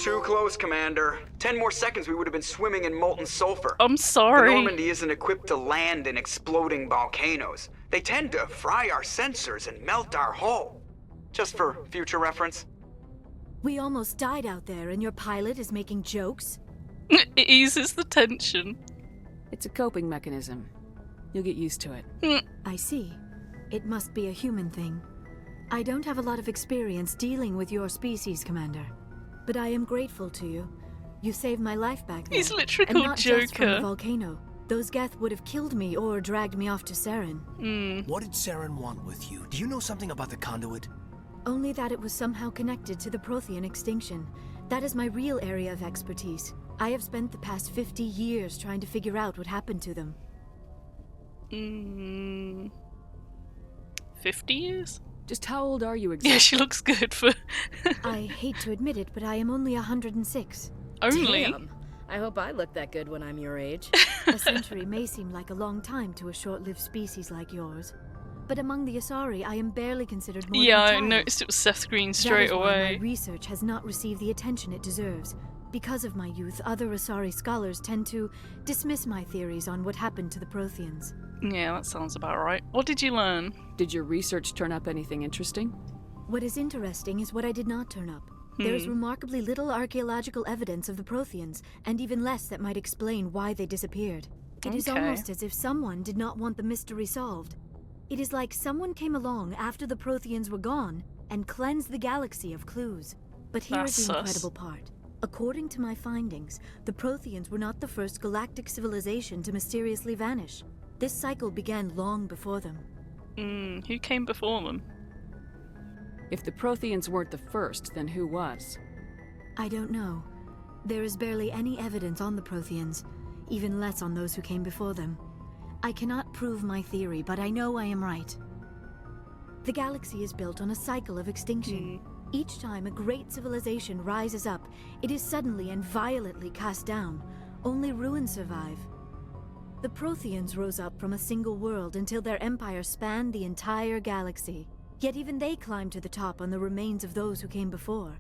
Too close, Commander. 10 more seconds we would have been swimming in molten sulfur. I'm sorry. The Normandy isn't equipped to land in exploding volcanoes. They tend to fry our sensors and melt our hull. Just for future reference. We almost died out there and your pilot is making jokes? It eases the tension. It's a coping mechanism. You'll get used to it. I see. It must be a human thing. I don't have a lot of experience dealing with your species, Commander. But I am grateful to you. You saved my life back there. He's literally and called not just from a Joker. volcano. Those Geth would have killed me or dragged me off to Saren. What did Saren want with you? Do you know something about the conduit? Only that it was somehow connected to the Prothean extinction. That is my real area of expertise. I have spent the past 50 years trying to figure out what happened to them. 50 years? Just how old are you exactly? Yeah, she looks good for... I hate to admit it, but I am only 106. Only? Damn. I hope I look that good when I'm your age. A century may seem like a long time to a short-lived species like yours. But among the Asari, I am barely considered more Yeah, than a I child. noticed it was Seth Green That straight is why away. my research has not received the attention it deserves. Because of my youth, other Asari scholars tend to dismiss my theories on what happened to the Protheans. Yeah, that sounds about right. What did you learn? Did your research turn up anything interesting? What is interesting is what I did not turn up. There is remarkably little archaeological evidence of the Protheans, and even less that might explain why they disappeared. It is Okay. almost as if someone did not want the mystery solved. It is like someone came along after the Protheans were gone and cleansed the galaxy of clues. But here is That's the sus. incredible part. According to my findings, the Protheans were not the first galactic civilization to mysteriously vanish. This cycle began long before them. Who came before them? If the Protheans weren't the first, then who was? I don't know. There is barely any evidence on the Protheans, even less on those who came before them. I cannot prove my theory, but I know I am right. The galaxy is built on a cycle of extinction. Each time a great civilization rises up, it is suddenly and violently cast down. Only ruins survive. The Protheans rose up from a single world until their empire spanned the entire galaxy. Yet even they climbed to the top on the remains of those who came before.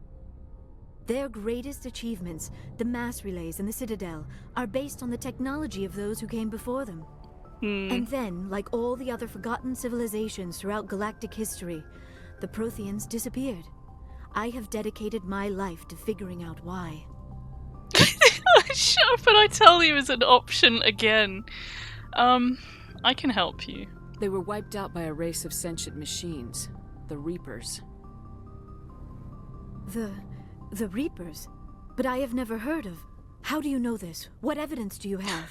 Their greatest achievements, the mass relays and the Citadel, are based on the technology of those who came before them. And then, like all the other forgotten civilizations throughout galactic history, the Protheans disappeared. I have dedicated my life to figuring out why. Shut up and I tell you is an option again. I can help you. They were wiped out by a race of sentient machines, the Reapers. The Reapers? But I have never heard of. How do you know this? What evidence do you have?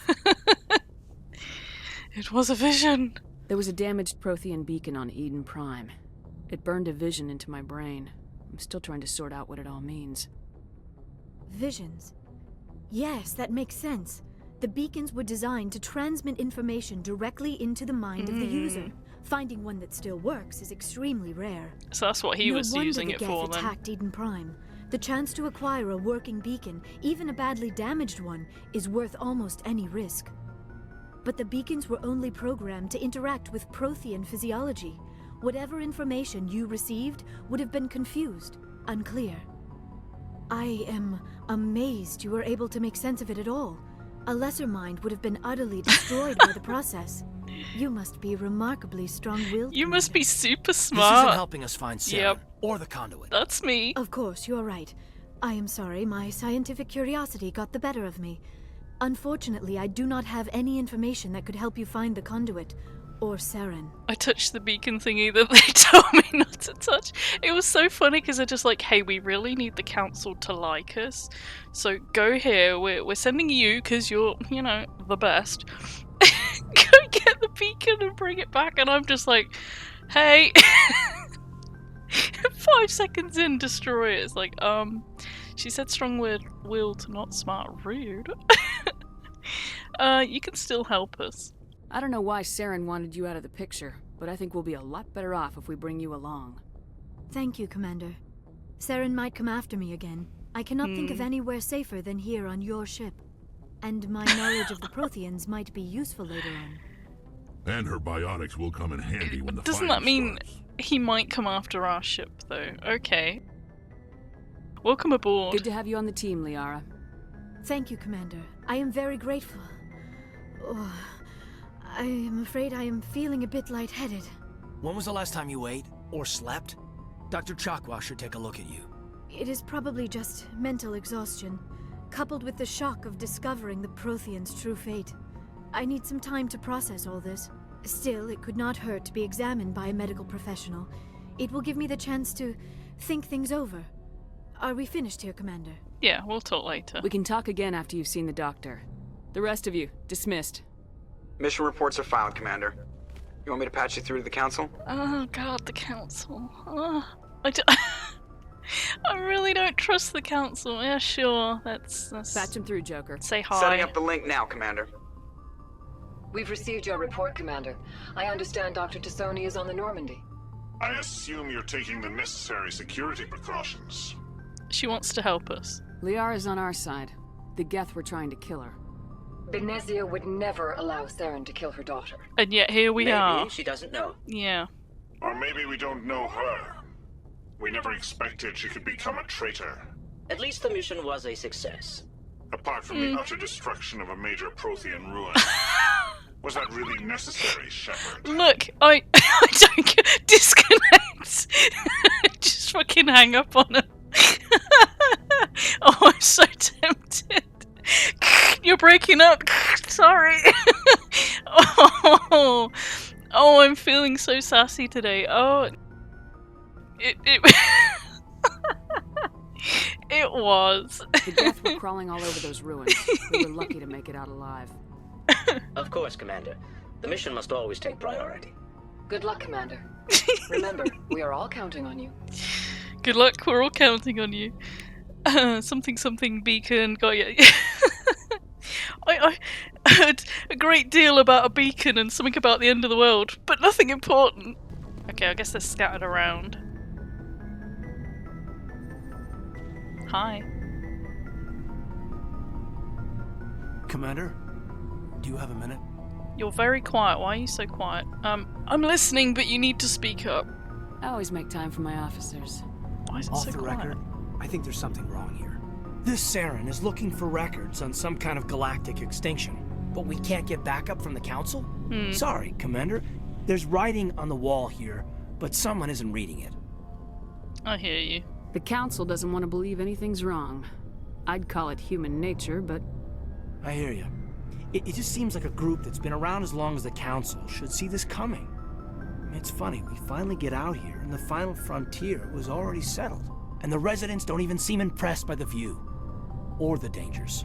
It was a vision. There was a damaged Prothean beacon on Eden Prime. It burned a vision into my brain. I'm still trying to sort out what it all means. Visions. Yes, that makes sense. The beacons were designed to transmit information directly into the mind of the user. Finding one that still works is extremely rare. So that's what he No was wonder using the it Geth for then. attacked Eden Prime. The chance to acquire a working beacon, even a badly damaged one, is worth almost any risk. But the beacons were only programmed to interact with Prothean physiology. Whatever information you received would have been confused, unclear. I am amazed you were able to make sense of it at all. A lesser mind would have been utterly destroyed by the process. You must be remarkably strong-willed. You must Commander. be super This isn't smart. helping us find Saren Yep. or the conduit. That's me. Of course, you are right. I am sorry, my scientific curiosity got the better of me. Unfortunately, I do not have any information that could help you find the conduit, or Saren. I touched the beacon thingy that they told me not to touch. It was so funny because they're just like, hey, we really need the council to like us. So go here, we're sending you because you're, you know, the best. Go get the beacon and bring it back. And I'm just like, hey. 5 seconds in, destroy it. It's like, she said strong-willed, not smart, rude. You can still help us. I don't know why Saren wanted you out of the picture, but I think we'll be a lot better off if we bring you along. Thank you, Commander. Saren might come after me again. I cannot think of anywhere safer than here on your ship. And my knowledge of the Protheans might be useful later on. And her biotics will come in handy when the Doesn't fighting that mean starts. he might come after our ship, though? Okay. Welcome aboard. Good to have you on the team, Liara. Thank you, Commander. I am very grateful. Oh, I am afraid I am feeling a bit lightheaded. When was the last time you ate or slept? Dr. Chakwa should take a look at you. It is probably just mental exhaustion, coupled with the shock of discovering the Protheans' true fate. I need some time to process all this. Still, it could not hurt to be examined by a medical professional. It will give me the chance to think things over. Are we finished here, Commander? Yeah, we'll talk later. We can talk again after you've seen the doctor. The rest of you, dismissed. Mission reports are filed, Commander. You want me to patch you through to the Council? Oh god, the council. Oh, I really don't trust the council. Yeah, sure. That's Patch him through, Joker. say hi. Setting up the link now, Commander. We've received your report, Commander. I understand Dr. Tassoni is on the Normandy. I assume you're taking the necessary security precautions. She wants to help us. Liara's on our side. The Geth were trying to kill her. Benezia would never allow Saren to kill her daughter. And yet here we are. Maybe she doesn't know. Yeah. Or maybe we don't know her. We never expected she could become a traitor. At least the mission was a success. Apart from the utter destruction of a major Prothean ruin. Was that really necessary, Shepard? Look, I don't disconnect. Just fucking hang up on her. Oh, I'm so tempted. You're breaking up. Sorry. Oh, I'm feeling so sassy today. Oh, it it was. The Geth were crawling all over those ruins. We were lucky to make it out alive. Of course, Commander. The mission must always take priority. Good luck, Commander. Remember, we are all counting on you. Good luck. We're all counting on you. Something beacon got you. I heard a great deal about a beacon and something about the end of the world, but nothing important. Okay, I guess they're scattered around. Hi. Commander, do you have a minute? You're very quiet. Why are you so quiet? I'm listening, but you need to speak up. I always make time for my officers. Why is it Off so the quiet? record, I think there's something wrong here. This Saren is looking for records on some kind of galactic extinction, but we can't get backup from the Council? Sorry, Commander. There's writing on the wall here, but someone isn't reading it. I hear you. The Council doesn't want to believe anything's wrong. I'd call it human nature, but I hear you. It just seems like a group that's been around as long as the Council should see this coming. It's funny, we finally get out here, and the final frontier was already settled. And the residents don't even seem impressed by the view. Or the dangers.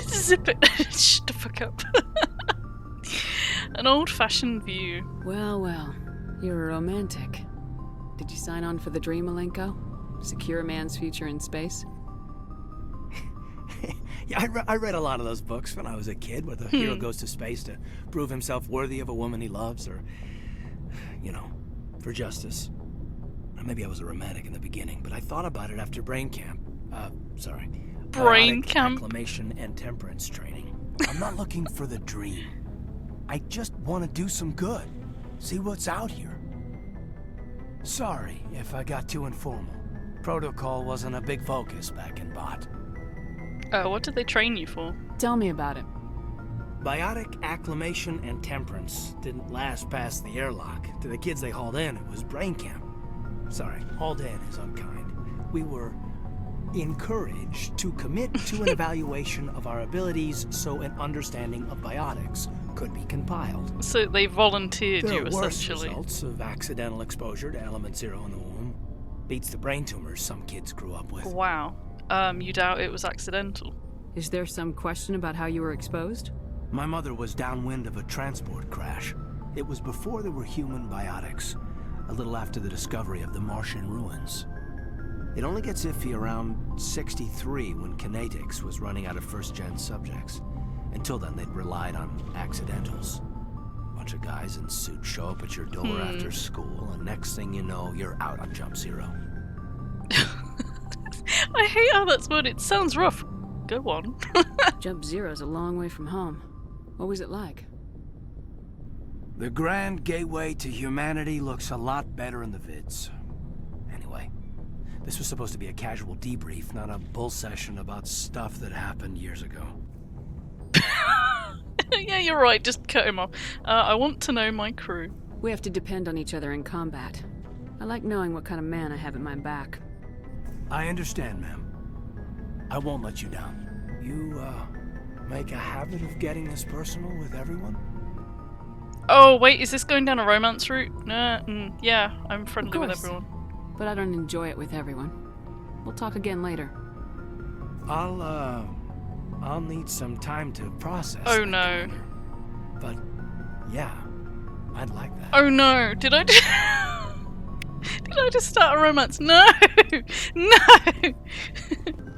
Zip it. Shut the fuck up. An old-fashioned view. well, you're a romantic. Did you sign on for the dream, Malenko? Secure a man's future in space? Yeah, I read a lot of those books when I was a kid, where the hero goes to space to prove himself worthy of a woman he loves, or, you know, for justice. Or maybe I was a romantic in the beginning, but I thought about it after brain camp. Brain biotic camp? acclimation and temperance training. I'm not looking for the dream. I just want to do some good. See what's out here. Sorry if I got too informal. Protocol wasn't a big focus back in Bot. What did they train you for? Tell me about it. Biotic acclimation and temperance didn't last past the airlock. To the kids they hauled in, it was brain camp. Sorry, hauled in is unkind. We were encouraged to commit to an evaluation of our abilities so an understanding of biotics could be compiled. So they volunteered There you, are worse essentially. results of accidental exposure to element 0 in the womb. Beats the brain tumors some kids grew up with. Wow. You doubt it was accidental? Is there some question about how you were exposed? My mother was downwind of a transport crash. It was before there were human biotics, a little after the discovery of the Martian ruins. It only gets iffy around 63 when Kinetics was running out of first-gen subjects. Until then, they'd relied on accidentals. Bunch of guys in suits show up at your door after school, and next thing you know, you're out on Jump Zero. I hate how that's worded. It sounds rough. Go on. Jump Zero's a long way from home. What was it like? The grand gateway to humanity looks a lot better in the vids. Anyway, This was supposed to be a casual debrief, not a bull session about stuff that happened years ago. Yeah, you're right, just cut him off. I want to know my crew. We have to depend on each other in combat. I like knowing what kind of man I have at my back. I understand, ma'am. I won't let you down. You, make a habit of getting this personal with everyone? Oh, wait, is this going down a romance route? Yeah, I'm friendly with course. everyone. But I don't enjoy it with everyone. We'll talk again later. I'll need some time to process. Oh that, no. Commander. But, yeah, I'd like that. Oh no, did I just... Did I just start a romance? No! No!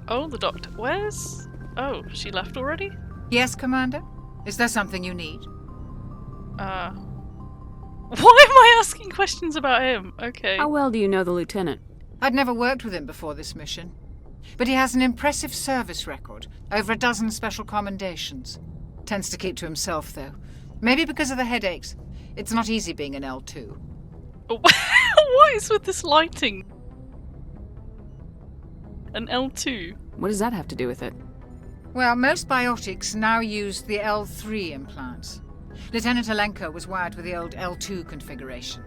Oh, the doctor. Where's... Oh, she left already? Yes, Commander? Is there something you need? Why am I asking questions about him? Okay. How well do you know the lieutenant? I'd never worked with him before this mission. But he has an impressive service record, over a dozen special commendations. Tends to keep to himself, though. Maybe because of the headaches. It's not easy being an L2. What is with this lighting? An L2? What does that have to do with it? Well, most biotics now use the L3 implants. Lieutenant Alenko was wired with the old L2 configuration.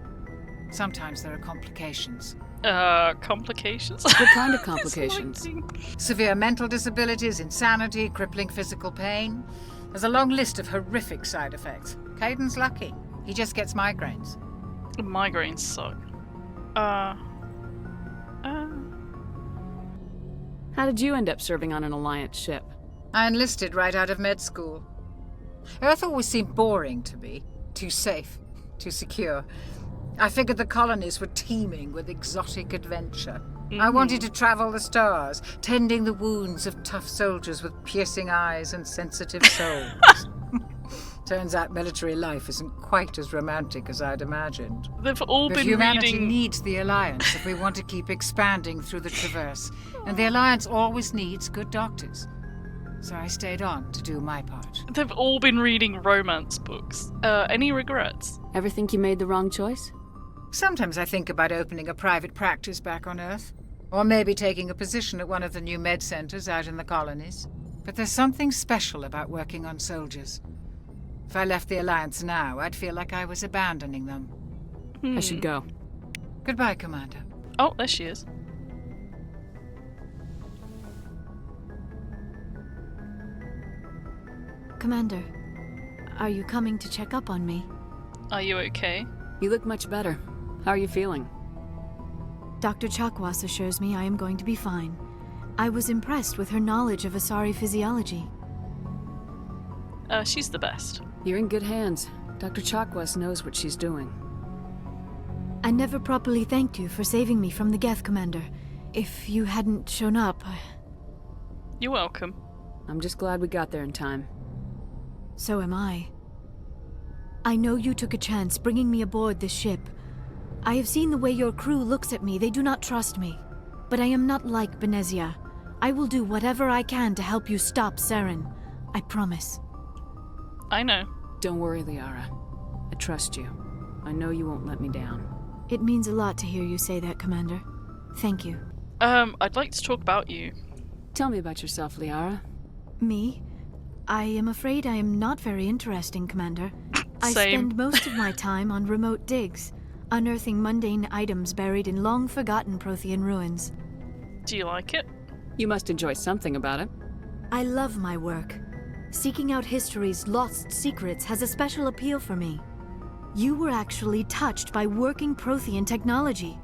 Sometimes there are complications. Complications? What kind of This complications? lighting. Severe mental disabilities, insanity, crippling physical pain. There's a long list of horrific side effects. Caden's lucky. He just gets migraines. Migraines suck. How did you end up serving on an Alliance ship? I enlisted right out of med school. Earth always seemed boring to me. Too safe, too secure. I figured the colonies were teeming with exotic adventure. I wanted to travel the stars, tending the wounds of tough soldiers with piercing eyes and sensitive souls. Turns out military life isn't quite as romantic as I'd imagined. They've all But been humanity reading... needs the Alliance if we want to keep expanding through the Traverse. And the Alliance always needs good doctors. So I stayed on to do my part. They've all been reading romance books. Any regrets? Ever think you made the wrong choice? Sometimes I think about opening a private practice back on Earth. Or maybe taking a position at one of the new med centers out in the colonies. But there's something special about working on soldiers. If I left the Alliance now, I'd feel like I was abandoning them. I should go. Goodbye, Commander. Oh, there she is. Commander, are you coming to check up on me? Are you okay? You look much better. How are you feeling? Dr. Chakwas assures me I am going to be fine. I was impressed with her knowledge of Asari physiology. She's the best. You're in good hands. Dr. Chakwas knows what she's doing. I never properly thanked you for saving me from the Geth, Commander. If you hadn't shown up, You're welcome. I'm just glad we got there in time. so am I. I know you took a chance bringing me aboard this ship. I have seen the way your crew looks at me. They do not trust me. But I am not like Benezia. I will do whatever I can to help you stop Saren. I promise. I know. Don't worry, Liara. I trust you. I know you won't let me down. It means a lot to hear you say that, Commander. Thank you. I'd like to talk about you. Tell me about yourself, Liara. Me? I am afraid I am not very interesting, Commander. I Same. spend most of my time on remote digs, unearthing mundane items buried in long-forgotten Prothean ruins. Do you like it? You must enjoy something about it. I love my work. Seeking out history's lost secrets has a special appeal for me. You were actually touched by working Prothean technology.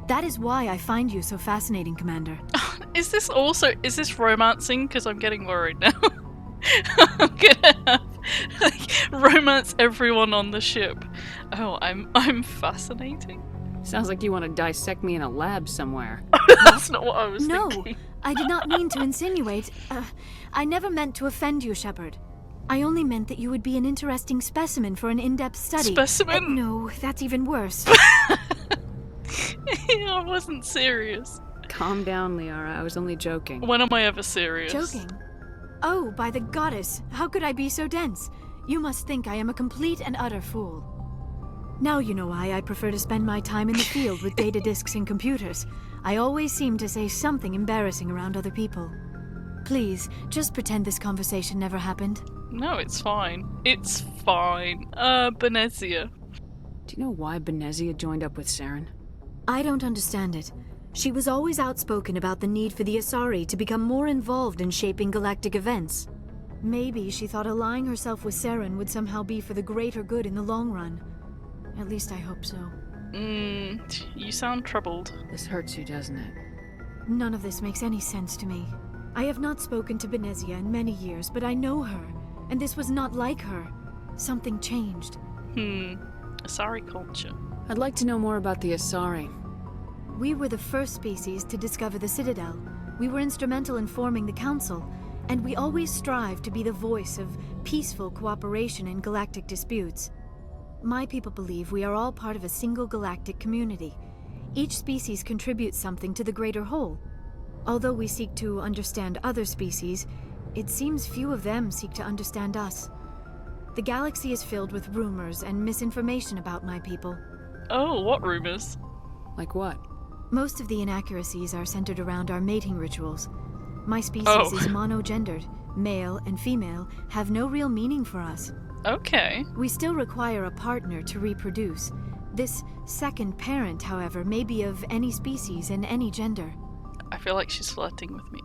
That is why I find you so fascinating, Commander. Is this romancing? Because I'm getting worried now. I'm gonna have romance everyone on the ship. Oh, I'm fascinating. Sounds like you want to dissect me in a lab somewhere. That's not what I was No, thinking. I did not mean to insinuate. I never meant to offend you, Shepard. I only meant that you would be an interesting specimen for an in-depth study. Specimen? No, that's even worse. I wasn't serious. Calm down, Liara. I was only joking. When am I ever serious? Joking? Oh, by the goddess, how could I be so dense? You must think I am a complete and utter fool. Now you know why I prefer to spend my time in the field with data disks and computers. I always seem to say something embarrassing around other people. Please, just pretend this conversation never happened. No, it's fine. It's fine. Benezia. Do you know why Benezia joined up with Saren? I don't understand it. She was always outspoken about the need for the Asari to become more involved in shaping galactic events. Maybe she thought allying herself with Saren would somehow be for the greater good in the long run. At least I hope so. You sound troubled. This hurts you, doesn't it? None of this makes any sense to me. I have not spoken to Benezia in many years, but I know her, and this was not like her. Something changed. Asari culture. I'd like to know more about the Asari. We were the first species to discover the Citadel. We were instrumental in forming the Council, and we always strive to be the voice of peaceful cooperation in galactic disputes. My people believe we are all part of a single galactic community. Each species contributes something to the greater whole. Although we seek to understand other species, it seems few of them seek to understand us. The galaxy is filled with rumors and misinformation about my people. Oh, what rumors? Like what? Most of the inaccuracies are centered around our mating rituals. My species is monogendered. Male and female have no real meaning for us. Okay. We still require a partner to reproduce. This second parent, however, may be of any species and any gender. I feel like she's flirting with me.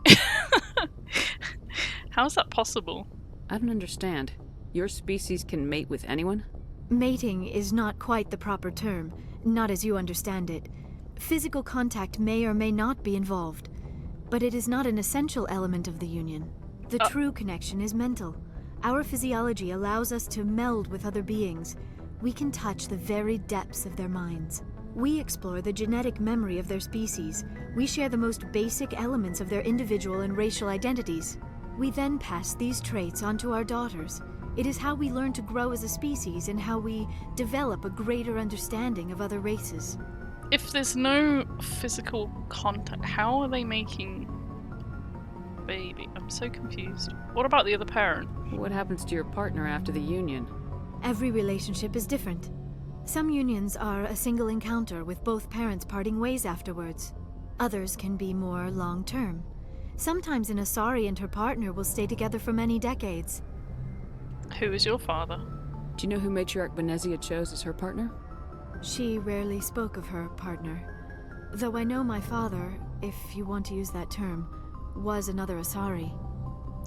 How is that possible? I don't understand. Your species can mate with anyone? Mating is not quite the proper term, not as you understand it. Physical contact may or may not be involved, but it is not an essential element of the union. The true connection is mental. Our physiology allows us to meld with other beings. We can touch the very depths of their minds. We explore the genetic memory of their species. We share the most basic elements of their individual and racial identities. We then pass these traits on to our daughters. It is how we learn to grow as a species and how we develop a greater understanding of other races. If there's no physical contact, how are they making baby? I'm so confused. What about the other parent? What happens to your partner after the union? Every relationship is different. Some unions are a single encounter with both parents parting ways afterwards. Others can be more long-term. Sometimes an Asari and her partner will stay together for many decades. Who is your father? Do you know who Matriarch Benezia chose as her partner? She rarely spoke of her partner. Though I know my father, if you want to use that term, was another Asari.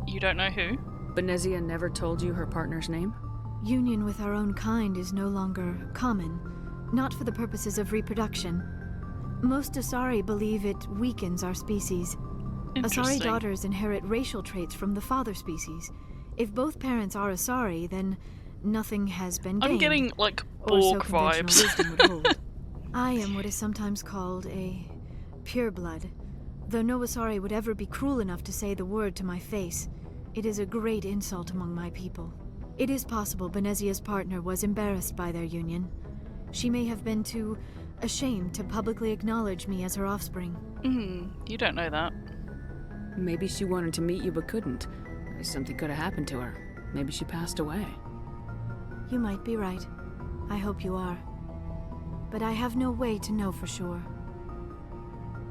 You don't know who? Benezia never told you her partner's name? Union with our own kind is no longer common, not for the purposes of reproduction. Most Asari believe it weakens our species. Asari daughters inherit racial traits from the father species. If both parents are Asari, then nothing has been gained. I'm getting, like, or so Borg conventional vibes. wisdom would hold. I am what is sometimes called a pureblood. Though no Asari would ever be cruel enough to say the word to my face, it is a great insult among my people. It is possible Benezia's partner was embarrassed by their union. She may have been too ashamed to publicly acknowledge me as her offspring. You don't know that. Maybe she wanted to meet you but couldn't. Something could have happened to her. Maybe she passed away. You might be right. I hope you are. But I have no way to know for sure.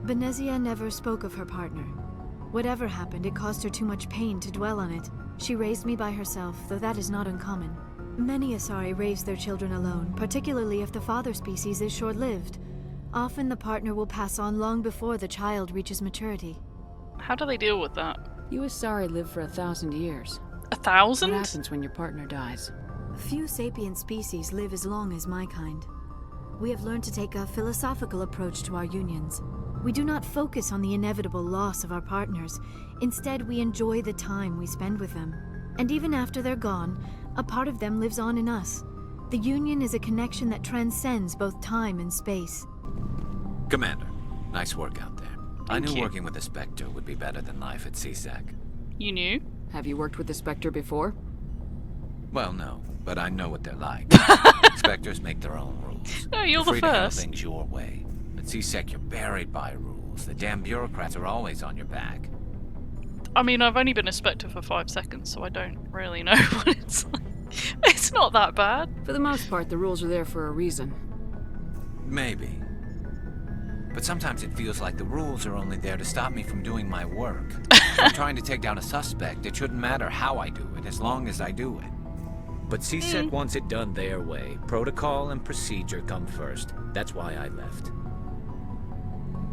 Benezia never spoke of her partner. Whatever happened, it caused her too much pain to dwell on it. She raised me by herself, though that is not uncommon. Many Asari raise their children alone, particularly if the father species is short-lived. Often the partner will pass on long before the child reaches maturity. How do they deal with that? You Asari live for 1,000 years. 1,000? What happens when your partner dies? Few sapient species live as long as my kind. We have learned to take a philosophical approach to our unions. We do not focus on the inevitable loss of our partners. Instead, we enjoy the time we spend with them. And even after they're gone, a part of them lives on in us. The union is a connection that transcends both time and space. Commander, nice work out there. I knew you. working with the Spectre would be better than life at CSEC. You knew? Have you worked with the Spectre before? Well, no, but I know what they're like. Spectres make their own rules. No, you're the free to handle first. things your way. At CSEC, you're buried by rules. The damn bureaucrats are always on your back. I mean, I've only been a Spectre for 5 seconds, so I don't really know what it's like. It's not that bad. For the most part, the rules are there for a reason. Maybe. But sometimes it feels like the rules are only there to stop me from doing my work. If I'm trying to take down a suspect, it shouldn't matter how I do it, as long as I do it. But CSEC wants it done their way. Protocol and procedure come first. That's why I left.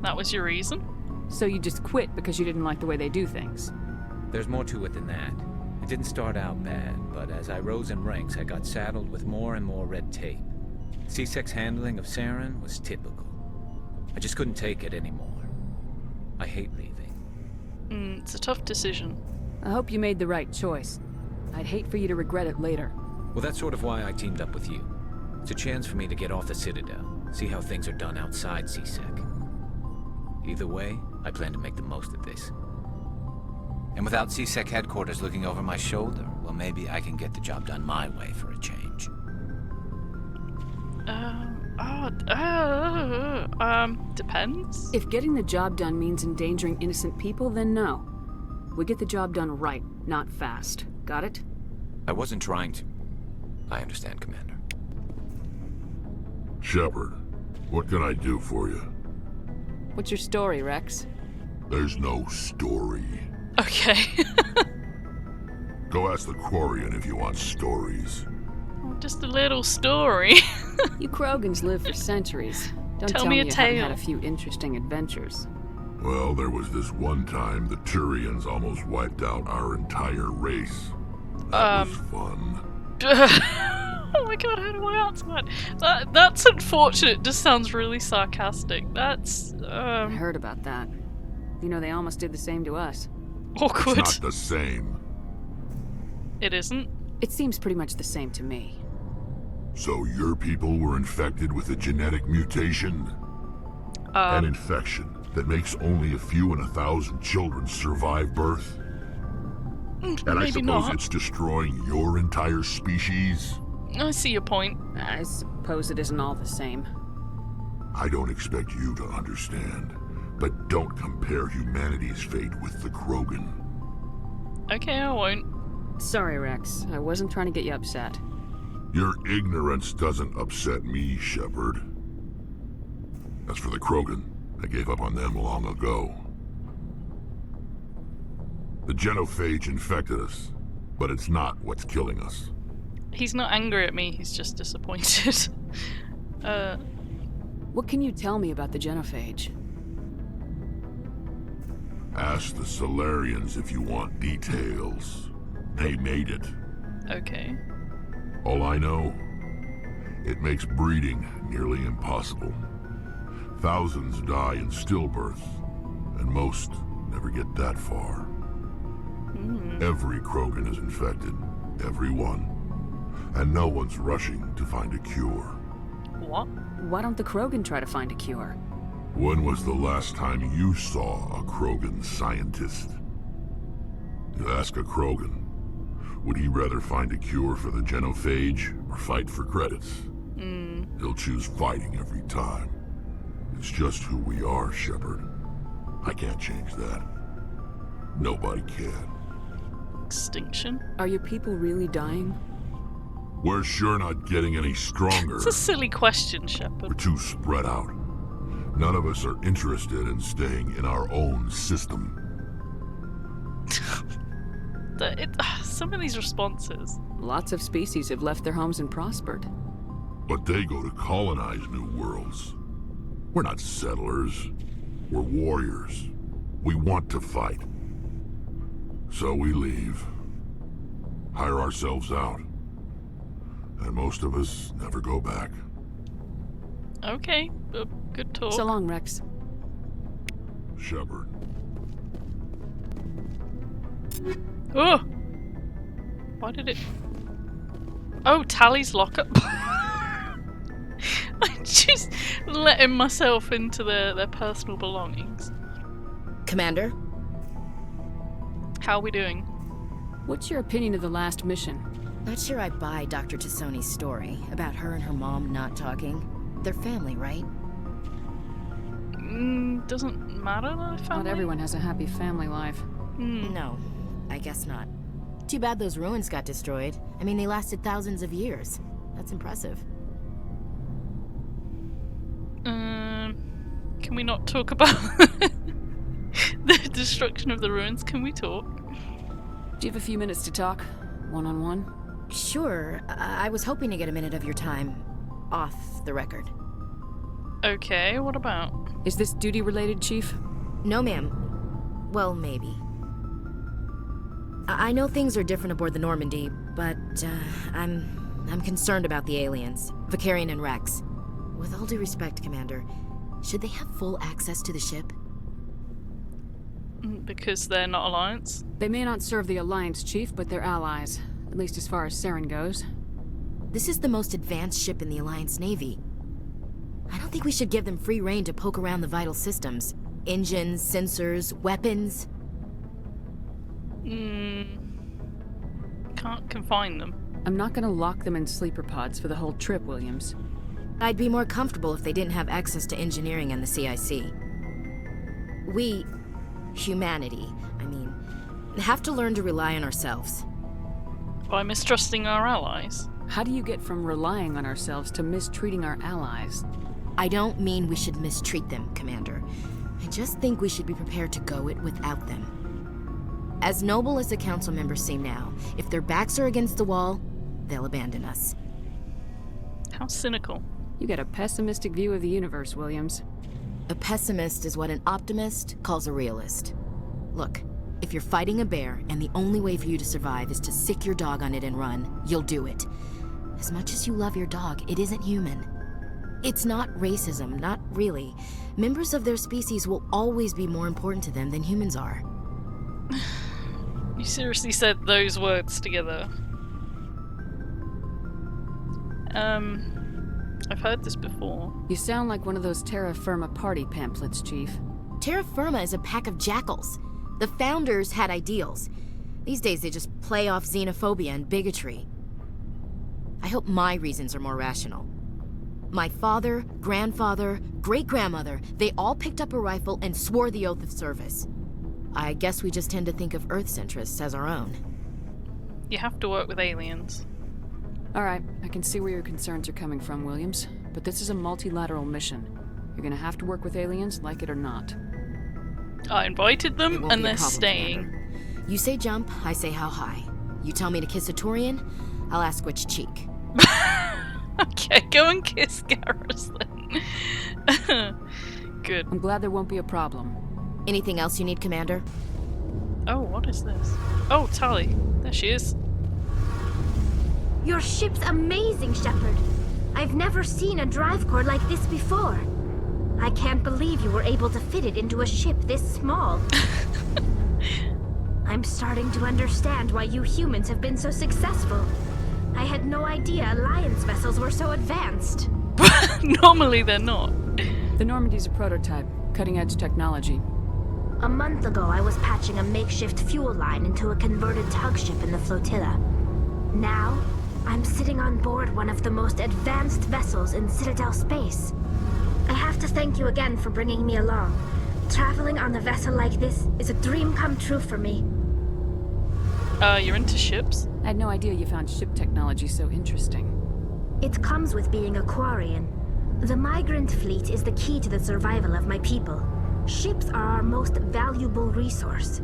That was your reason? So you just quit because you didn't like the way they do things? There's more to it than that. It didn't start out bad, but as I rose in ranks, I got saddled with more and more red tape. CSEC's handling of Saren was typical. I just couldn't take it anymore. I hate leaving. It's a tough decision. I hope you made the right choice. I'd hate for you to regret it later. Well, that's sort of why I teamed up with you. It's a chance for me to get off the Citadel, see how things are done outside CSEC. Either way, I plan to make the most of this. And without CSEC headquarters looking over my shoulder, well, maybe I can get the job done my way for a change. Depends. If getting the job done means endangering innocent people, then no. We get the job done right, not fast. Got it? I wasn't trying to. I understand, Commander. Shepard, what can I do for you? What's your story, Rex? There's no story. Okay. Go ask the Quarian if you want stories. Just a little story. You Krogans live for centuries. Don't Tell me a you haven't tale. had a few interesting adventures. Well, there was this one time the Turians almost wiped out our entire race. That was fun. Oh my god, how do I answer that? That's unfortunate. It just sounds really sarcastic. That's, I heard about that. You know, they almost did the same to us. Awkward. It's not the same. It isn't? It seems pretty much the same to me. So your people were infected with a genetic mutation? An infection that makes only a few in 1,000 children survive birth? And I suppose not. it's destroying your entire species? I see your point. I suppose it isn't all the same. I don't expect you to understand, but don't compare humanity's fate with the Krogan. Okay, I won't. Sorry, Rex. I wasn't trying to get you upset. Your ignorance doesn't upset me, Shepard. As for the Krogan, I gave up on them long ago. The genophage infected us, but it's not what's killing us. He's not angry at me, he's just disappointed. What can you tell me about the genophage? Ask the Solarians if you want details. They made it. Okay. All I know, it makes breeding nearly impossible. Thousands die in stillbirth, and most never get that far. Every Krogan is infected. Every one. And no one's rushing to find a cure. What? Why don't the Krogan try to find a cure? When was the last time you saw a Krogan scientist? You ask a Krogan, would he rather find a cure for the genophage or fight for credits? He'll choose fighting every time. It's just who we are, Shepard. I can't change that. Nobody can. Extinction? Are your people really dying? We're sure not getting any stronger. It's a silly question, Shepard. We're too spread out. None of us are interested in staying in our own system. Some of these responses. Lots of species have left their homes and prospered. But they go to colonize new worlds. We're not settlers. We're warriors. We want to fight. So we leave. Hire ourselves out. And most of us never go back. Okay, good talk. So long, Rex. Shepard. Oh! Why did it... Oh, Tally's lockup. I'm just letting myself into their personal belongings. Commander? How are we doing? What's your opinion of the last mission? Not sure I buy Dr. Tassoni's story about her and her mom not talking. They're family, right? Doesn't matter though, family? Not everyone has a happy family life. No, I guess not. Too bad those ruins got destroyed. I mean, they lasted thousands of years. That's impressive. Can Can we not talk about the destruction of the ruins? Can we talk? Do you have a few minutes to talk? One-on-one? Sure. I was hoping to get a minute of your time off the record. Okay, what about? Is this duty-related, Chief? No, ma'am. Well, maybe. I know things are different aboard the Normandy, but I'm concerned about the aliens, Vicarian and Rex. With all due respect, Commander, should they have full access to the ship? Because they're not Alliance? They may not serve the Alliance, Chief, but they're allies. At least as far as Saren goes. This is the most advanced ship in the Alliance Navy. I don't think we should give them free rein to poke around the vital systems. Engines, sensors, weapons. Can't confine them. I'm not gonna lock them in sleeper pods for the whole trip, Williams. I'd be more comfortable if they didn't have access to engineering and the CIC. We, humanity, have to learn to rely on ourselves. By mistrusting our allies? How do you get from relying on ourselves to mistreating our allies? I don't mean we should mistreat them, Commander. I just think we should be prepared to go it without them. As noble as the Council members seem now, if their backs are against the wall, they'll abandon us. How cynical. You got a pessimistic view of the universe, Williams. A pessimist is what an optimist calls a realist. Look, if you're fighting a bear and the only way for you to survive is to sick your dog on it and run, you'll do it. As much as you love your dog, it isn't human. It's not racism, not really. Members of their species will always be more important to them than humans are. You seriously said those words together? I've heard this before. You sound like one of those Terra Firma party pamphlets, Chief. Terra Firma is a pack of jackals. The founders had ideals. These days they just play off xenophobia and bigotry. I hope my reasons are more rational. My father, grandfather, great-grandmother, they all picked up a rifle and swore the oath of service. I guess we just tend to think of Earth's interests as our own. You have to work with aliens. Alright, I can see where your concerns are coming from, Williams. But this is a multilateral mission. You're gonna have to work with aliens, like it or not. I invited them, and they're staying. Commander. You say jump, I say how high. You tell me to kiss a Turian, I'll ask which cheek. Okay, go and kiss Garrus then. Good. I'm glad there won't be a problem. Anything else you need, Commander? Oh, what is this? Oh, Tali. There she is. Your ship's amazing, Shepard. I've never seen a drive core like this before. I can't believe you were able to fit it into a ship this small. I'm starting to understand why you humans have been so successful. I had no idea Alliance vessels were so advanced. Normally they're not. The Normandy's a prototype, cutting-edge technology. A month ago, I was patching a makeshift fuel line into a converted tug ship in the flotilla. Now, I'm sitting on board one of the most advanced vessels in Citadel space. I have to thank you again for bringing me along. Traveling on a vessel like this is a dream come true for me. You're into ships? I had no idea you found ship technology so interesting. It comes with being a Quarian. The migrant fleet is the key to the survival of my people. Ships are our most valuable resource.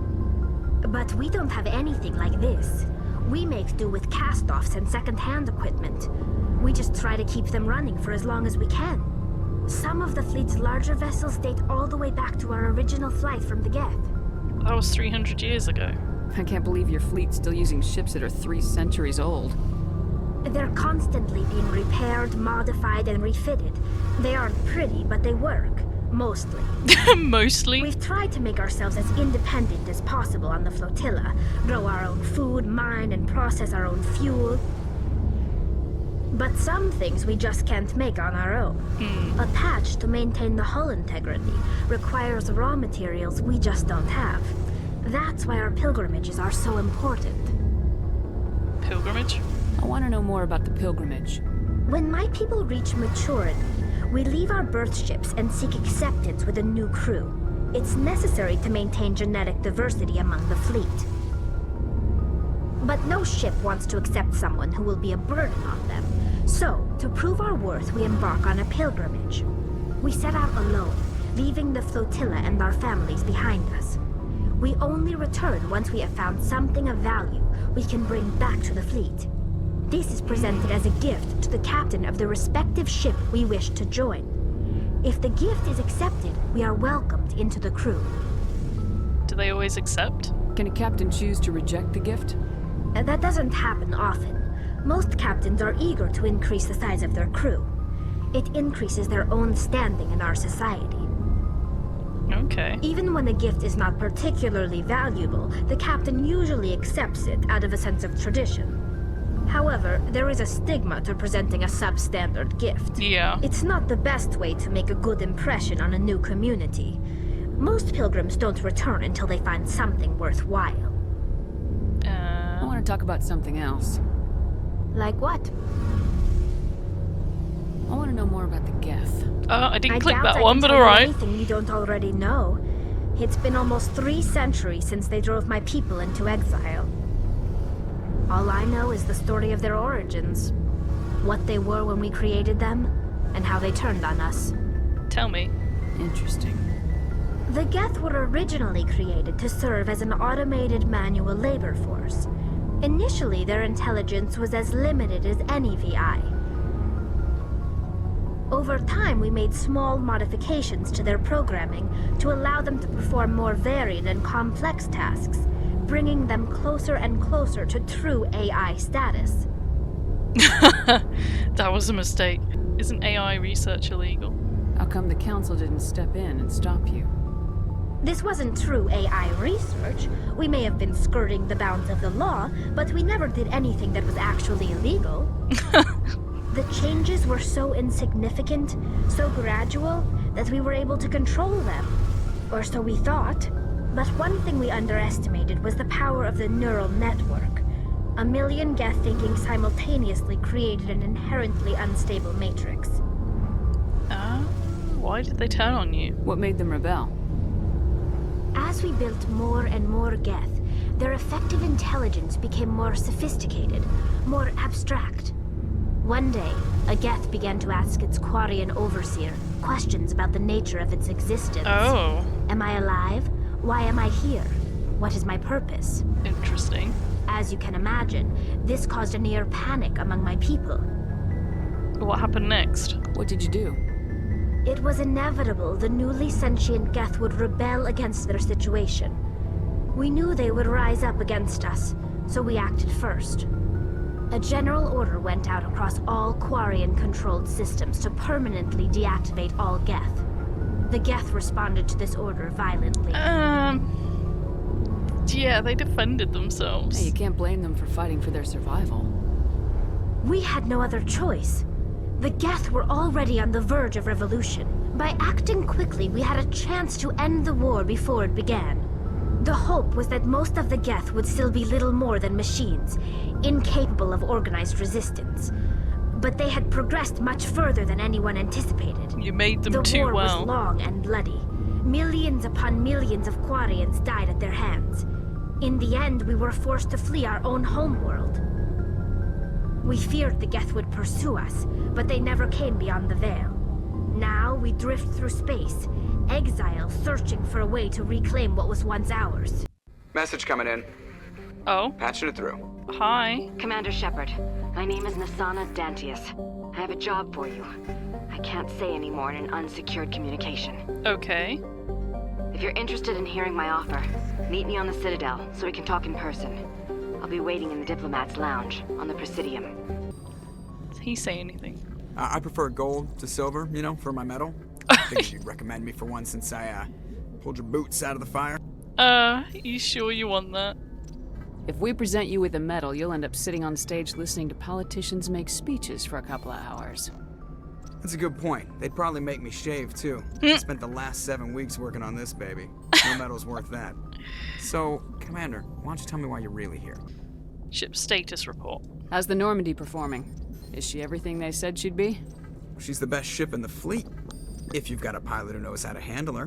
But we don't have anything like this. We make do with cast-offs and second-hand equipment. We just try to keep them running for as long as we can. Some of the fleet's larger vessels date all the way back to our original flight from the Geth. That was 300 years ago. I can't believe your fleet's still using ships that are 3 centuries old. They're constantly being repaired, modified, and refitted. They aren't pretty, but they work. Mostly. Mostly? We've tried to make ourselves as independent as possible on the flotilla. Grow our own food, mine, and process our own fuel. But some things we just can't make on our own. A patch to maintain the hull integrity requires raw materials we just don't have. That's why our pilgrimages are so important. Pilgrimage? I want to know more about the pilgrimage. When my people reach maturity, we leave our birth ships and seek acceptance with a new crew. It's necessary to maintain genetic diversity among the fleet. But no ship wants to accept someone who will be a burden on them. So, to prove our worth, we embark on a pilgrimage. We set out alone, leaving the flotilla and our families behind us. We only return once we have found something of value we can bring back to the fleet. This is presented as a gift to the captain of the respective ship we wish to join. If the gift is accepted, we are welcomed into the crew. Do they always accept? Can a captain choose to reject the gift? That doesn't happen often. Most captains are eager to increase the size of their crew. It increases their own standing in our society. Okay. Even when a gift is not particularly valuable, the captain usually accepts it out of a sense of tradition. However, there is a stigma to presenting a substandard gift. Yeah. It's not the best way to make a good impression on a new community. Most pilgrims don't return until they find something worthwhile. I want to talk about something else. Like what? I want to know more about the Geth. I didn't click doubt that I one, can but tell you alright. anything you don't already know. It's been almost 3 centuries since they drove my people into exile. All I know is the story of their origins. What they were when we created them, and how they turned on us. Tell me. Interesting. The Geth were originally created to serve as an automated manual labor force. Initially, their intelligence was as limited as any VI. Over time, we made small modifications to their programming to allow them to perform more varied and complex tasks, bringing them closer and closer to true AI status. That was a mistake. Isn't AI research illegal? How come the council didn't step in and stop you? This wasn't true AI research. We may have been skirting the bounds of the law, but we never did anything that was actually illegal. The changes were so insignificant, so gradual, that we were able to control them. Or so we thought. But one thing we underestimated was the power of the neural network. A million Geth thinking simultaneously created an inherently unstable matrix. Why did they turn on you? What made them rebel? As we built more and more Geth, their effective intelligence became more sophisticated, more abstract. One day, a Geth began to ask its Quarian overseer questions about the nature of its existence. Oh. Am I alive? Why am I here? What is my purpose? Interesting. As you can imagine, this caused a near panic among my people. What happened next? What did you do? It was inevitable the newly sentient Geth would rebel against their situation. We knew they would rise up against us, so we acted first. A general order went out across all Quarian-controlled systems to permanently deactivate all Geth. The Geth responded to this order violently. Yeah, they defended themselves. Hey, you can't blame them for fighting for their survival. We had no other choice. The Geth were already on the verge of revolution. By acting quickly, we had a chance to end the war before it began. The hope was that most of the Geth would still be little more than machines, incapable of organized resistance. But they had progressed much further than anyone anticipated. You made them too well. The war was long and bloody. Millions upon millions of Quarians died at their hands. In the end, we were forced to flee our own homeworld. We feared the Geth would pursue us, but they never came beyond the Veil. Now we drift through space, exile searching for a way to reclaim what was once ours. Message coming in. Oh? Patching it through. Hi. Commander Shepard, my name is Nasana Dantius. I have a job for you. I can't say any more in an unsecured communication. Okay. If you're interested in hearing my offer, meet me on the Citadel so we can talk in person. I'll be waiting in the Diplomat's Lounge on the Presidium. Did he say anything? I prefer gold to silver, you know, for my medal. Figured you'd recommend me for one since I pulled your boots out of the fire. You sure you want that? If we present you with a medal, you'll end up sitting on stage listening to politicians make speeches for a couple of hours. That's a good point. They'd probably make me shave, too. I spent the last 7 weeks working on this baby. No medal's worth that. So, Commander, why don't you tell me why you're really here? Ship status report. How's the Normandy performing? Is she everything they said she'd be? She's the best ship in the fleet. If you've got a pilot who knows how to handle her.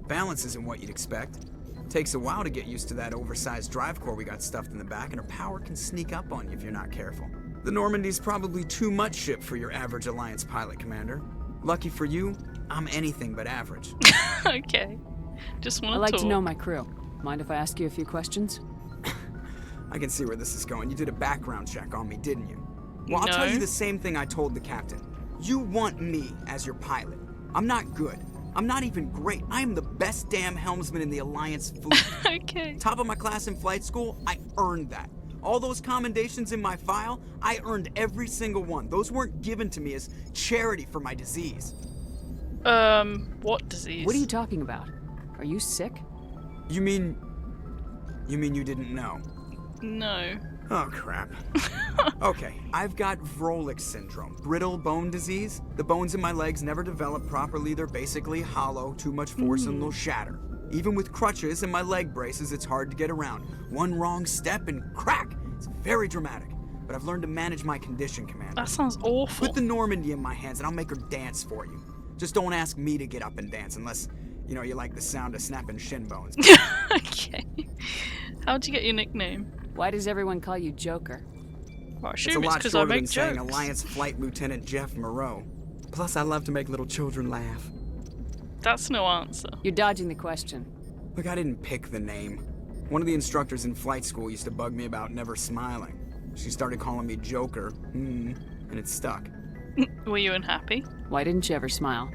Balance isn't what you'd expect. Takes a while to get used to that oversized drive core we got stuffed in the back, and her power can sneak up on you if you're not careful. The Normandy's probably too much ship for your average Alliance pilot, Commander. Lucky for you, I'm anything but average. Okay. Just want I to like talk. to know my crew. Mind if I ask you a few questions? I can see where this is going. You did a background check on me, didn't you? Well, I'll tell No. you the same thing I told the captain. You want me as your pilot. I'm not good. I'm not even great. I am the best damn helmsman in the Alliance fleet. Okay. Top of my class in flight school, I earned that. All those commendations in my file, I earned every single one. Those weren't given to me as charity for my disease. What disease? What are you talking about? Are you sick? You mean you didn't know? No. Oh, crap. Okay, I've got Vrolik syndrome, brittle bone disease. The bones in my legs never develop properly. They're basically hollow, too much force and they'll shatter. Even with crutches and my leg braces, it's hard to get around. One wrong step and crack! It's very dramatic. But I've learned to manage my condition, Commander. That sounds awful. Put the Normandy in my hands and I'll make her dance for you. Just don't ask me to get up and dance unless, you know, you like the sound of snapping shin bones. Okay. How'd you get your nickname? Why does everyone call you Joker? Well, I It's assume a it's lot because I shorter make than saying jokes. Alliance Flight Lieutenant Jeff Moreau. Plus, I love to make little children laugh. That's no answer. You're dodging the question. Look, I didn't pick the name. One of the instructors in flight school used to bug me about never smiling. She started calling me Joker, and it stuck. Were you unhappy? Why didn't you ever smile?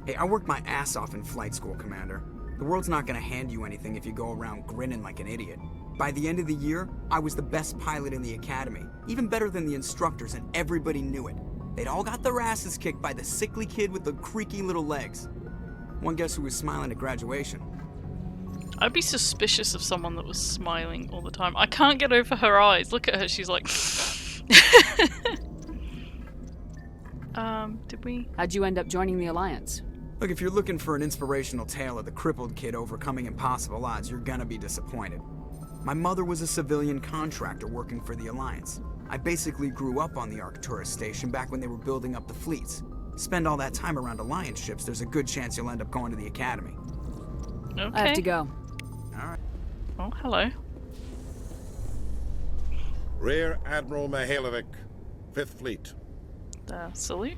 Hey, I worked my ass off in flight school, Commander. The world's not gonna hand you anything if you go around grinning like an idiot. By the end of the year, I was the best pilot in the academy, even better than the instructors, and everybody knew it. They'd all got their asses kicked by the sickly kid with the creaky little legs. One guess who was smiling at graduation? I'd be suspicious of someone that was smiling all the time. I can't get over her eyes. Look at her, she's like... Did we... How'd you end up joining the Alliance? Look, if you're looking for an inspirational tale of the crippled kid overcoming impossible odds, you're gonna be disappointed. My mother was a civilian contractor working for the Alliance. I basically grew up on the Arcturus station back when they were building up the fleets. Spend all that time around Alliance ships, there's a good chance you'll end up going to the Academy. Okay. I have to go. Alright. Oh, hello. Rear Admiral Mihailovic, 5th Fleet. Salute,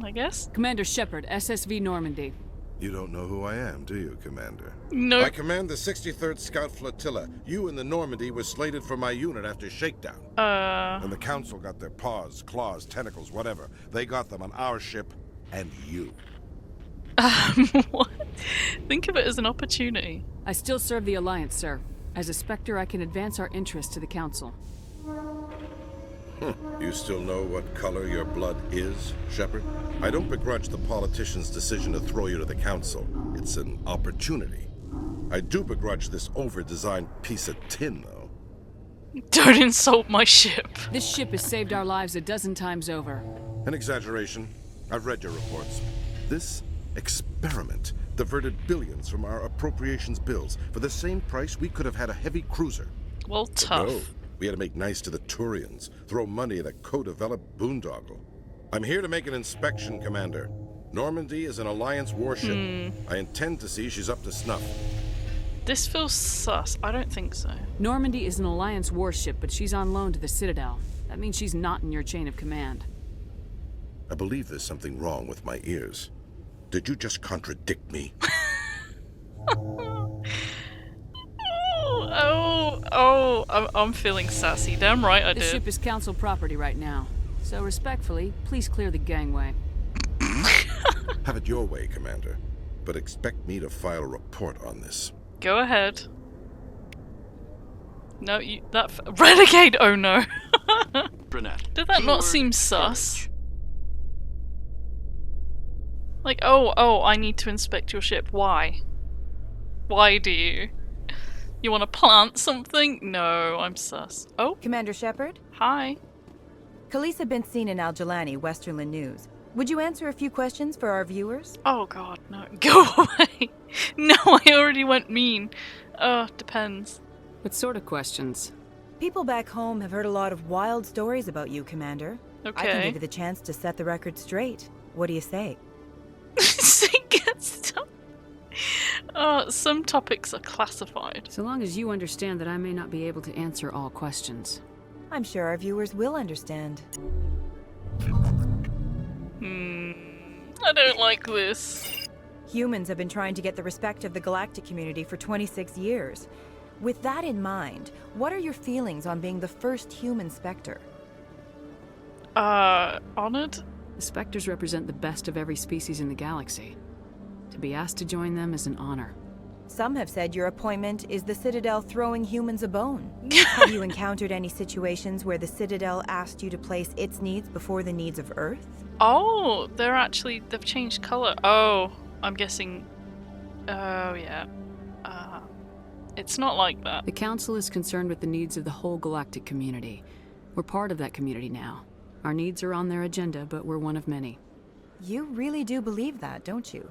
I guess. Commander Shepard, SSV Normandy. You don't know who I am, do you, Commander? No. I command the 63rd Scout Flotilla. You and the Normandy were slated for my unit after shakedown. And the Council got their paws, claws, tentacles, whatever. They got them on our ship, and you. What? Think of it as an opportunity. I still serve the Alliance, sir. As a Spectre, I can advance our interests to the Council. You still know what color your blood is, Shepard? I don't begrudge the politician's decision to throw you to the Council. It's an opportunity. I do begrudge this over-designed piece of tin, though. Don't insult my ship. This ship has saved our lives a dozen times over. An exaggeration. I've read your reports. This experiment diverted billions from our appropriations bills. For the same price, we could have had a heavy cruiser. Well, But tough. no, we had to make nice to the Turians, throw money at a co-developed boondoggle. I'm here to make an inspection, Commander. Normandy is an Alliance warship. I intend to see she's up to snuff. This feels sus. I don't think so. Normandy is an Alliance warship, but she's on loan to the Citadel. That means she's not in your chain of command. I believe there's something wrong with my ears. Did you just contradict me? I'm feeling sassy. Damn right I The did. ship is Council property right now. So respectfully, please clear the gangway. Have it your way, Commander. But expect me to file a report on this. Go ahead. No, Renegade! Oh no. Brunette. Did that not seem sus? Like, oh, I need to inspect your ship. Why? Why do you? You want to plant something? No, I'm sus. Oh? Commander Shepard? Hi. Khaleesa been seen in Al Jalani, Westerland News. Would you answer a few questions for our viewers? Oh god, no. Go away! No, I already went mean. Depends. What sort of questions? People back home have heard a lot of wild stories about you, Commander. I can Okay. give you the chance to set the record straight. What do you say? Some topics are classified. So long as you understand that I may not be able to answer all questions. I'm sure our viewers will understand. I don't like this. Humans have been trying to get the respect of the galactic community for 26 years. With that in mind, what are your feelings on being the first human Spectre? Honored? The Spectres represent the best of every species in the galaxy. To be asked to join them is an honor. Some have said your appointment is the Citadel throwing humans a bone. Have you encountered any situations where the Citadel asked you to place its needs before the needs of Earth? Oh, they've changed colour. Oh, I'm guessing. Oh, yeah. It's not like that. The Council is concerned with the needs of the whole galactic community. We're part of that community now. Our needs are on their agenda, but we're one of many. You really do believe that, don't you?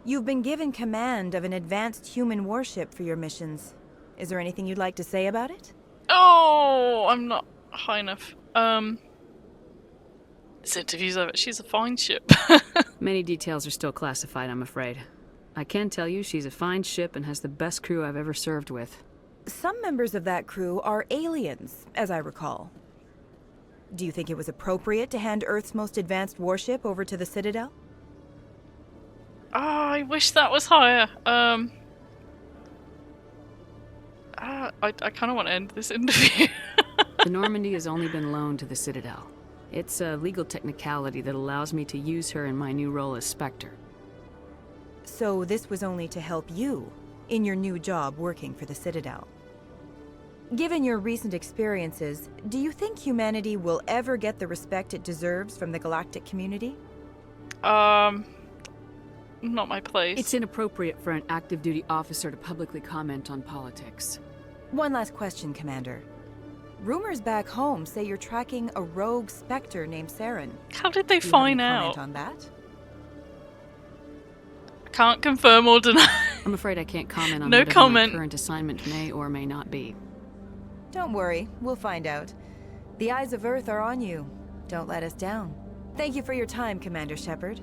You've been given command of an advanced human warship for your missions. Is there anything you'd like to say about it? Oh, I'm not high enough. This interview's over. She's a fine ship. Many details are still classified, I'm afraid. I can tell you she's a fine ship and has the best crew I've ever served with. Some members of that crew are aliens, as I recall. Do you think it was appropriate to hand Earth's most advanced warship over to the Citadel? Oh, I wish that was higher. I kind of want to end this interview. The Normandy has only been loaned to the Citadel. It's a legal technicality that allows me to use her in my new role as Spectre. So this was only to help you in your new job working for the Citadel. Given your recent experiences, do you think humanity will ever get the respect it deserves from the galactic community? Not my place. It's inappropriate for an active duty officer to publicly comment on politics. One last question, Commander. Rumors back home say you're tracking a rogue Spectre named Saren. How did they Do you find have any out? comment on that? Can't confirm or deny. I'm afraid I can't comment on No whatever comment. my current assignment may or may not be. Don't worry, we'll find out. The eyes of Earth are on you. Don't let us down. Thank you for your time, Commander Shepard.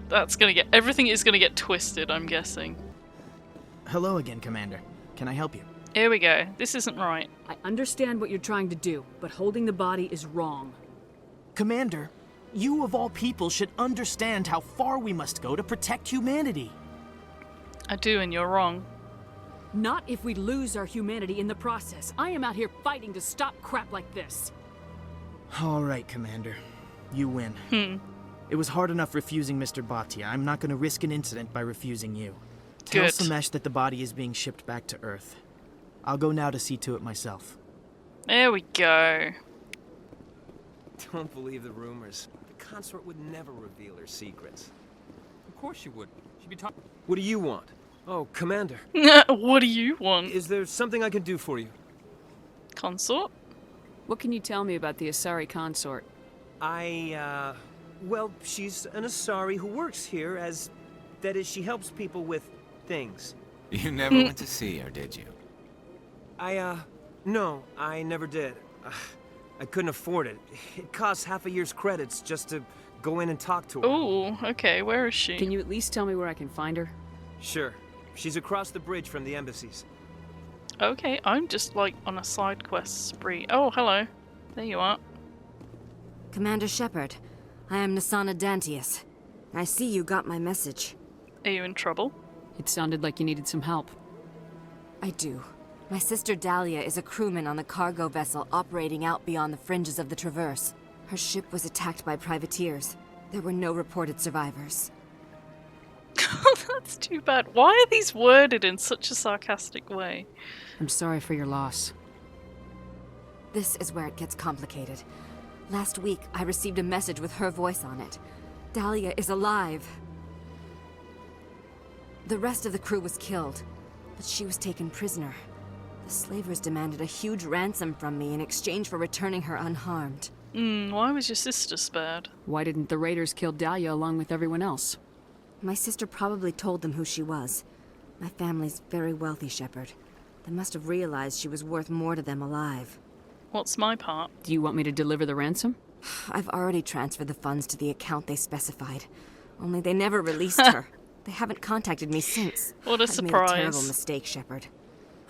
That's gonna get... Everything is gonna get twisted, I'm guessing. Hello again, Commander. Can I help you? Here we go. This isn't right. I understand what you're trying to do, but holding the body is wrong. Commander, you of all people should understand how far we must go to protect humanity. I do, and you're wrong. Not if we lose our humanity in the process. I am out here fighting to stop crap like this. All right, Commander. You win. It was hard enough refusing Mr. Bhatia. I'm not going to risk an incident by refusing you. Tell Good. Samesh that the body is being shipped back to Earth. I'll go now to see to it myself. There we go. Don't believe the rumors. The consort would never reveal her secrets. Of course she would. She'd be talking. What do you want? Oh, Commander. What do you want? Is there something I can do for you? Consort? What can you tell me about the Asari consort? Well, she's an Asari who works here as... That is, she helps people with things. You never went to see her, did you? No, I never did. I couldn't afford it. It costs half a year's credits just to go in and talk to her. Oh, okay. Where is she? Can you at least tell me where I can find her? Sure. She's across the bridge from the embassies. Okay, I'm just like on a side quest spree. Oh, hello. There you are. Commander Shepard, I am Nasana Dantius. I see you got my message. Are you in trouble? It sounded like you needed some help. I do. My sister Dahlia is a crewman on the cargo vessel operating out beyond the fringes of the Traverse. Her ship was attacked by privateers. There were no reported survivors. That's too bad. Why are these worded in such a sarcastic way? I'm sorry for your loss. This is where it gets complicated. Last week, I received a message with her voice on it. Dahlia is alive. The rest of the crew was killed, but she was taken prisoner. The slavers demanded a huge ransom from me in exchange for returning her unharmed. Why was your sister spared? Why didn't the raiders kill Dahlia along with everyone else? My sister probably told them who she was. My family's very wealthy, Shepard. They must have realized she was worth more to them alive. What's my part? Do you want me to deliver the ransom? I've already transferred the funds to the account they specified. Only they never released her. They haven't contacted me since. What a I've surprise. made a terrible mistake, Shepard.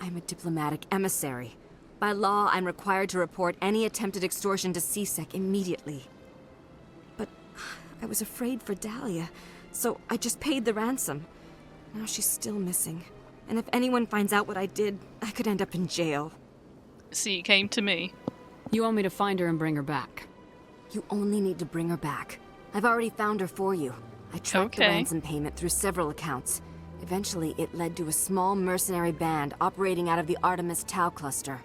I'm a diplomatic emissary. By law, I'm required to report any attempted extortion to CSEC immediately. I was afraid for Dahlia, so I just paid the ransom. Now she's still missing. And if anyone finds out what I did, I could end up in jail. So you came to me. You want me to find her and bring her back? You only need to bring her back. I've already found her for you. I tracked the ransom payment through several accounts. Eventually, it led to a small mercenary band operating out of the Artemis Tau cluster.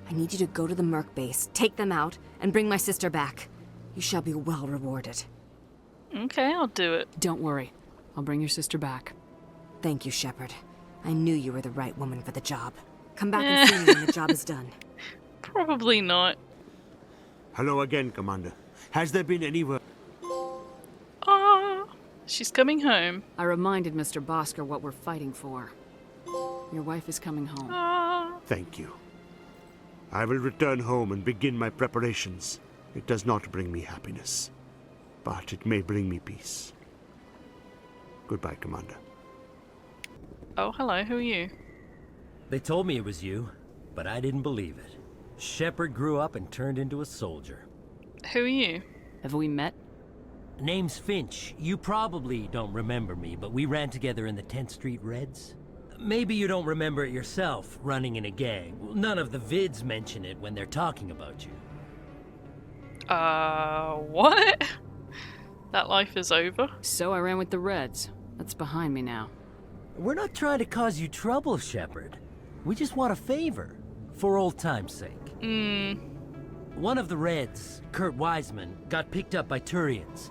I need you to go to the Merc base, take them out, and bring my sister back. You shall be well rewarded. Okay, I'll do it. Don't worry. I'll bring your sister back. Thank you, Shepard. I knew you were the right woman for the job. Come back and see me when the job is done. Probably not. Hello again, Commander. Has there been any word? She's coming home. I reminded Mr. Bosker what we're fighting for. Your wife is coming home. Thank you. I will return home and begin my preparations. It does not bring me happiness, but it may bring me peace. Goodbye, Commander. Oh, hello, who are you? They told me it was you, but I didn't believe it. Shepard grew up and turned into a soldier. Who are you? Have we met? Name's Finch. You probably don't remember me, but we ran together in the 10th Street Reds. Maybe you don't remember it yourself, running in a gang. None of the vids mention it when they're talking about you. What? That life is over? So I ran with the Reds. That's behind me now. We're not trying to cause you trouble, Shepard. We just want a favor, for old time's sake. One of the Reds, Kurt Wiseman, got picked up by Turians.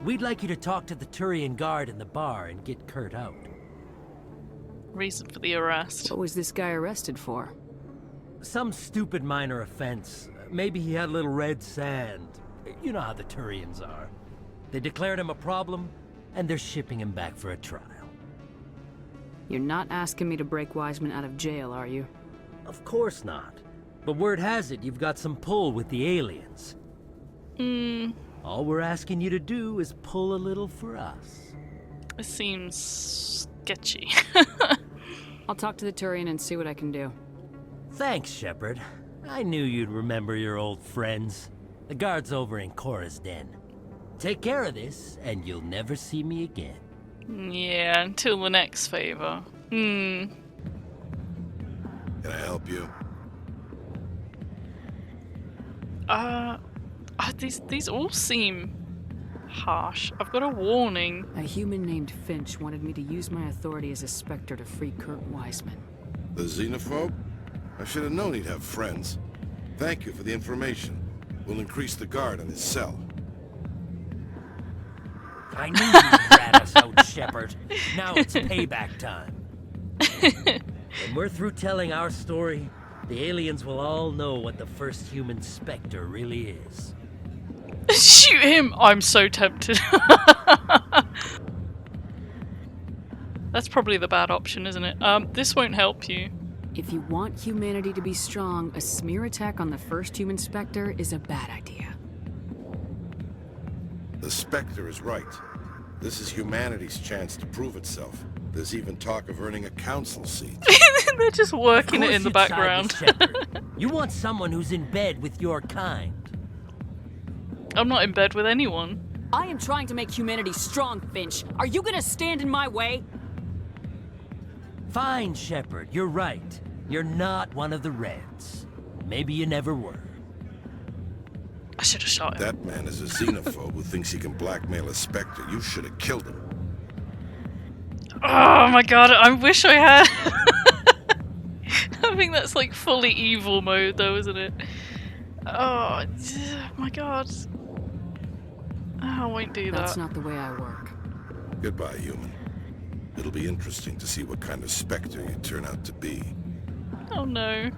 We'd like you to talk to the Turian guard in the bar and get Kurt out. Reason for the arrest. What was this guy arrested for? Some stupid minor offense. Maybe he had a little red sand. You know how the Turians are. They declared him a problem, and they're shipping him back for a trial. You're not asking me to break Wiseman out of jail, are you? Of course not. But word has it you've got some pull with the aliens. All we're asking you to do is pull a little for us. It seems sketchy. I'll talk to the Turian and see what I can do. Thanks, Shepard. I knew you'd remember your old friends. The guard's over in Cora's den. Take care of this, and you'll never see me again. Yeah, until the next favor. Can I help you? These all seem harsh. I've got a warning. A human named Finch wanted me to use my authority as a Spectre to free Kurt Wiseman. The xenophobe? I should have known he'd have friends. Thank you for the information. We'll increase the guard on his cell. I knew you'd rat us out, Shepard. Now it's payback time. When we're through telling our story, the aliens will all know what the first human Spectre really is. Shoot him! I'm so tempted. That's probably the bad option, isn't it? This won't help you. If you want humanity to be strong, a smear attack on the first human Spectre is a bad idea. The Spectre is right. This is humanity's chance to prove itself. There's even talk of earning a council seat. They're just working it in the background. You want someone who's in bed with your kind. I'm not in bed with anyone. I am trying to make humanity strong, Finch. Are you gonna stand in my way? Fine, Shepard, you're right. You're not one of the Reds. Maybe you never were. I should have shot him. That man is a xenophobe who thinks he can blackmail a Spectre. You should have killed him. Oh my god, I wish I had. I think that's like fully evil mode though, isn't it? Oh my god. I won't do that. That's not the way I work. Goodbye, human. It'll be interesting to see what kind of Spectre you turn out to be. Oh no.